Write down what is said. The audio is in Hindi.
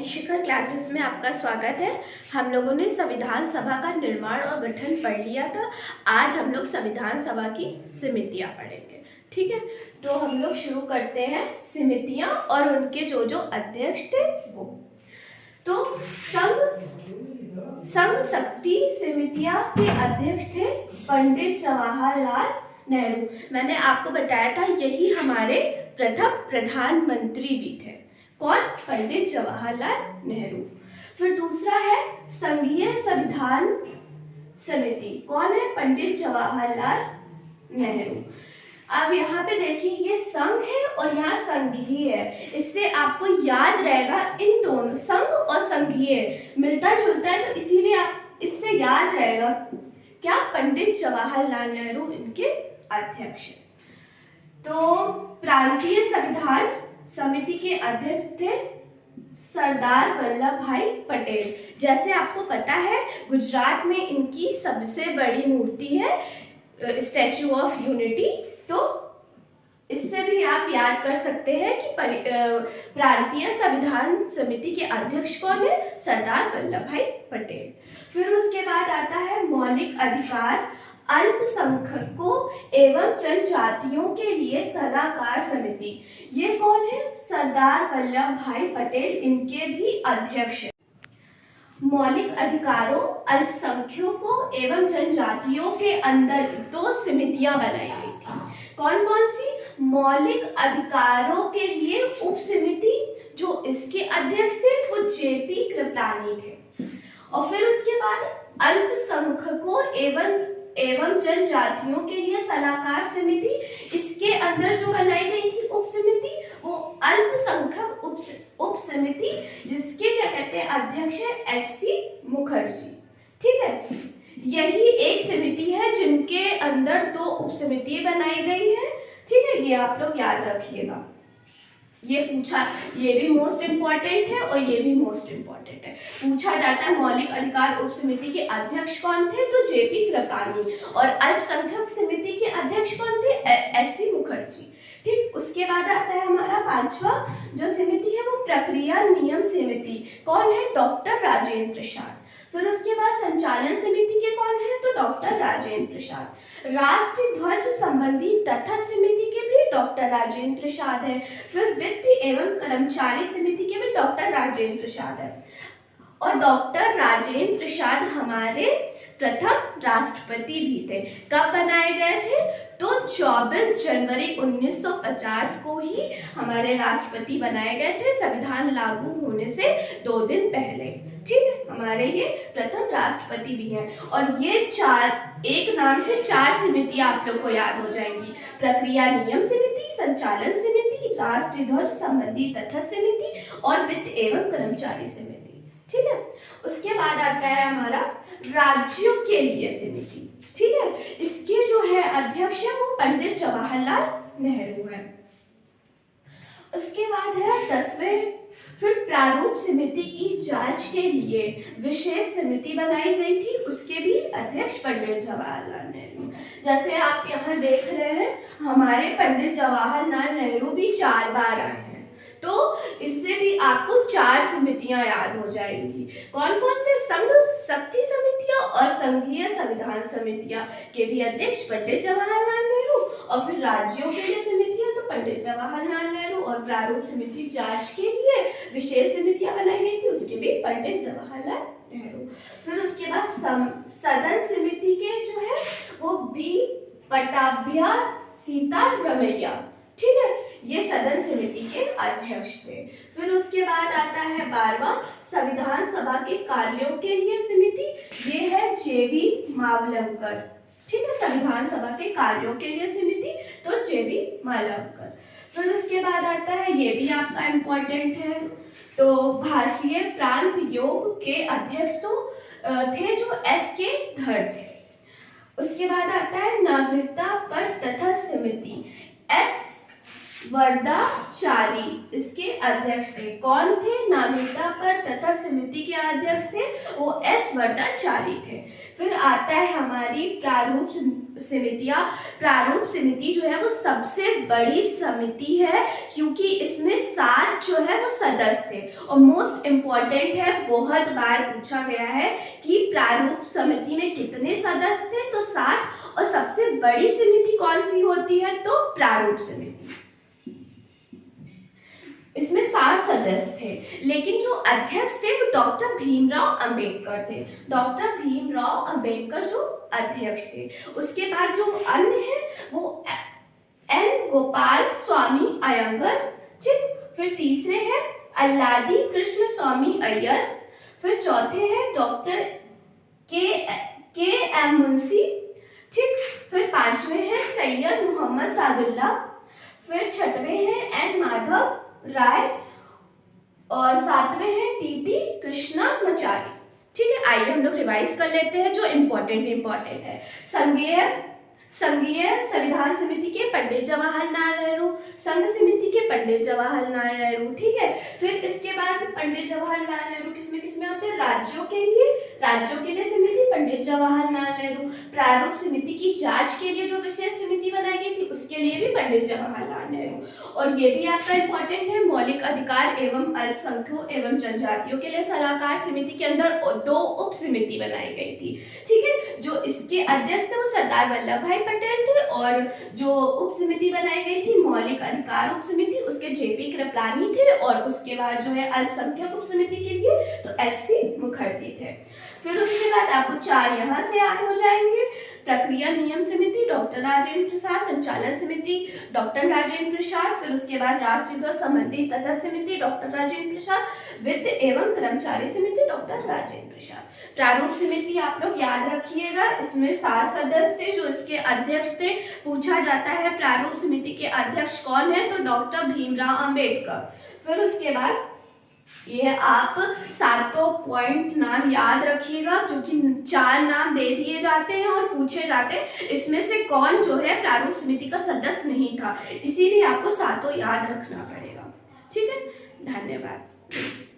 फ्रेंड्स, शिखर क्लासेस में आपका स्वागत है। हम लोगों ने संविधान सभा का निर्माण और गठन पढ़ लिया था। आज हम लोग संविधान सभा की समितियां पढ़ेंगे। ठीक है, तो हम लोग शुरू करते हैं समितियां और उनके जो जो अध्यक्ष थे वो। तो संघ शक्ति समितियां के अध्यक्ष थे पंडित जवाहरलाल नेहरू। मैंने आपको बताया था यही हमारे प्रथम प्रधानमंत्री भी थे। कौन? पंडित जवाहरलाल नेहरू। फिर दूसरा है संघीय संविधान समिति। कौन है? पंडित जवाहरलाल नेहरू। अब यहाँ पे देखिए, ये संघ है और यहाँ संघीय है। इससे आपको याद रहेगा, इन दोनों संघ और संघीय मिलता जुलता है, तो इसीलिए आप इससे याद रहेगा क्या? पंडित जवाहरलाल नेहरू इनके अध्यक्ष। तो प्रांतीय संविधान समिति के अध्यक्ष थे सरदार वल्लभ भाई पटेल। जैसे आपको पता है, गुजरात में इनकी सबसे बड़ी मूर्ति है स्टैचू ऑफ यूनिटी। तो इससे भी आप याद कर सकते हैं कि प्रांतीय संविधान समिति के अध्यक्ष कौन है? सरदार वल्लभ भाई पटेल। फिर उसके बाद आता है मौलिक अधिकार अल्पसंख्यकों एवं जनजातियों के लिए सलाहकार समिति। ये कौन है? सरदार वल्लभ भाई पटेल इनके भी अध्यक्ष हैं। मौलिक अधिकारों अल्पसंख्यकों एवं जनजातियों के अंदर दो समितियां बनाई गई थी। कौन कौन सी? मौलिक अधिकारों के लिए उप समिति, जो इसके अध्यक्ष थे वो जेपी कृपलानी थे। और फिर उसके बाद अल्पसंख्यकों एवं जनजातियों के लिए सलाहकार समिति, इसके अंदर जो बनाई गई थी उप समिति वो अल्पसंख्यक उप समिति, जिसके क्या कहते हैं अध्यक्ष है एच.सी. मुखर्जी। ठीक है, यही एक समिति है जिनके अंदर दो उप समिति बनाई गई है। ठीक है, ये आप लोग याद रखिएगा। ये भी मोस्ट इम्पॉर्टेंट है और ये भी मोस्ट इम्पॉर्टेंट है। पूछा जाता है मौलिक अधिकार उप समिति के अध्यक्ष कौन थे? तो जेपी कृपलानी। और अल्पसंख्यक समिति के अध्यक्ष कौन थे? एस.सी. मुखर्जी। ठीक, उसके बाद आता है हमारा पांचवा जो समिति है वो प्रक्रिया नियम समिति। कौन है? डॉक्टर राजेंद्र प्रसाद। फिर उसके बाद संचालन समिति के कौन है? तो डॉक्टर राजेंद्र प्रसाद। राष्ट्रीय ध्वज संबंधी तथा समिति के भी डॉक्टर राजेंद्र प्रसाद है। फिर वित्त एवं कर्मचारी समिति के भी डॉक्टर राजेंद्र प्रसाद है। और डॉक्टर राजेंद्र प्रसाद हमारे प्रथम राष्ट्रपति भी थे। कब बनाए गए थे? तो 24 जनवरी 1950 को ही हमारे राष्ट्रपति बनाए गए थे, संविधान लागू होने से 2 दिन पहले। ठीक है, हमारे ये प्रथम राष्ट्रपति भी हैं। और ये एक नाम से 4 समितियां आप लोग को याद हो जाएंगी। प्रक्रिया नियम समिति, संचालन समिति, राष्ट्रीय ध्वज संबंधी तथा समिति और वित्त एवं कर्मचारी समिति। ठीक है, उसके बाद आता है हमारा राज्यों के लिए समिति। ठीक है, इसके जो है अध्यक्ष है वो पंडित जवाहरलाल नेहरू है। उसके बाद है 10वें, फिर प्रारूप समिति की जांच के लिए विशेष समिति बनाई गई थी, उसके भी अध्यक्ष पंडित जवाहरलाल नेहरू। जैसे आप यहाँ देख रहे हैं, हमारे पंडित जवाहरलाल नेहरू भी 4 बार आए हैं, तो इससे भी आपको 4 समितियां याद हो जाएंगी। कौन कौन से? संघ शक्ति समितियां और संघीय संविधान समितियां के भी अध्यक्ष पंडित जवाहरलाल नेहरू। और फिर राज्यों के लिए समितियां तो पंडित जवाहरलाल नेहरू। और प्रारूप समिति जांच के लिए विशेष समितियां बनाई गई थी, उसके भी पंडित जवाहरलाल नेहरू। फिर उसके बाद सदन समिति के जो है वो बी पटाभिया सीतारमैया। ठीक है, ये सदन समिति के अध्यक्ष थे। फिर उसके बाद आता है 12वां संविधान सभा के कार्यों के लिए समिति, ये है जेबी मावलंकर। ठीक है, संविधान सभा के कार्यों के लिए समिति तो जेबी मावलंकर। फिर उसके बाद आता है, ये भी आपका इम्पोर्टेंट है, तो भारतीय प्रांत योग के अध्यक्ष तो थे जो एस.के. धर थे। उसके बाद आता है नागरिकता पर तथा समिति, वर्दाचारी इसके अध्यक्ष थे। कौन थे? नागरिकता पर तथा समिति के अध्यक्ष थे वो एस वर्दाचारी थे। फिर आता है हमारी प्रारूप समितियां। प्रारूप समिति जो है वो सबसे बड़ी समिति है क्योंकि इसमें 7 जो है वो सदस्य थे। और मोस्ट इम्पॉर्टेंट है, बहुत बार पूछा गया है कि प्रारूप समिति में कितने सदस्य थे, तो 7। और सबसे बड़ी समिति कौन सी होती है? तो प्रारूप समिति। इसमें 7 सदस्य थे, लेकिन जो अध्यक्ष थे वो डॉक्टर भीमराव अंबेडकर थे। डॉक्टर भीमराव अंबेडकर जो अध्यक्ष थे। उसके बाद जो अन्य है वो एन गोपाल स्वामी अयंगर, ठीक। फिर तीसरे हैं अल्लादी कृष्ण स्वामी अय्यर। फिर चौथे हैं डॉक्टर के एम मुंशी, ठीक। फिर पांचवें हैं सैयद मोहम्मद सादुल्ला। फिर छठवें हैं एन माधव राय और 7वें हैं टीटी कृष्णमाचारी, ठीक है। आइए हम लोग रिवाइज कर लेते हैं जो इम्पोर्टेंट है। संघीय संविधान समिति के पंडित जवाहरलाल नेहरू, संघ समिति के पंडित जवाहरलाल नेहरू, ठीक है। फिर इसके बाद पंडित जवाहरलाल नेहरू किसमें आते हैं? राज्यों के लिए समिति पंडित जवाहरलाल नेहरू। प्रारूप समिति की जांच के लिए जो विशेष समिति बनाई गई थी उसके लिए भी पंडित जवाहरलाल नेहरू। और ये भी आपका इम्पोर्टेंट है, मौलिक अधिकार एवं अल्पसंख्यकों एवं जनजातियों के लिए सलाहकार समिति के अंदर 2 उप समिति बनाई गई थी, ठीक है। जो इसके अध्यक्ष थे वो सरदार वल्लभ भाई पटेल थे और जो उप समिति बनाई गई थी मौलिक अधिकार उप समिति उसके जेपी कृपलानी थे। और उसके बाद जो है अल्पसंख्यक उप समिति के लिए तो एचसी मुखर्जी थे। फिर उसके बाद आपको 4 यहाँ से याद हो जाएंगे। प्रक्रिया नियम समिति डॉक्टर राजेंद्र प्रसाद, संचालन समिति डॉक्टर राजेंद्र प्रसाद। फिर उसके बाद राष्ट्रीय संबंधी तथा समिति डॉक्टर राजेंद्र प्रसाद, वित्त एवं कर्मचारी समिति डॉक्टर राजेंद्र प्रसाद। प्रारूप समिति आप लोग याद रखिएगा, इसमें 7 सदस्य थे जो इसके अध्यक्ष थे। पूछा जाता है प्रारूप समिति के अध्यक्ष कौन है, तो डॉक्टर भीमराव अंबेडकर। फिर उसके बाद ये आप 7 पॉइंट नाम याद रखिएगा क्योंकि 4 नाम दे दिए जाते हैं और पूछे जाते हैं इसमें से कौन जो है प्रारूप समिति का सदस्य नहीं था, इसीलिए आपको 7 याद रखना पड़ेगा, ठीक है। धन्यवाद।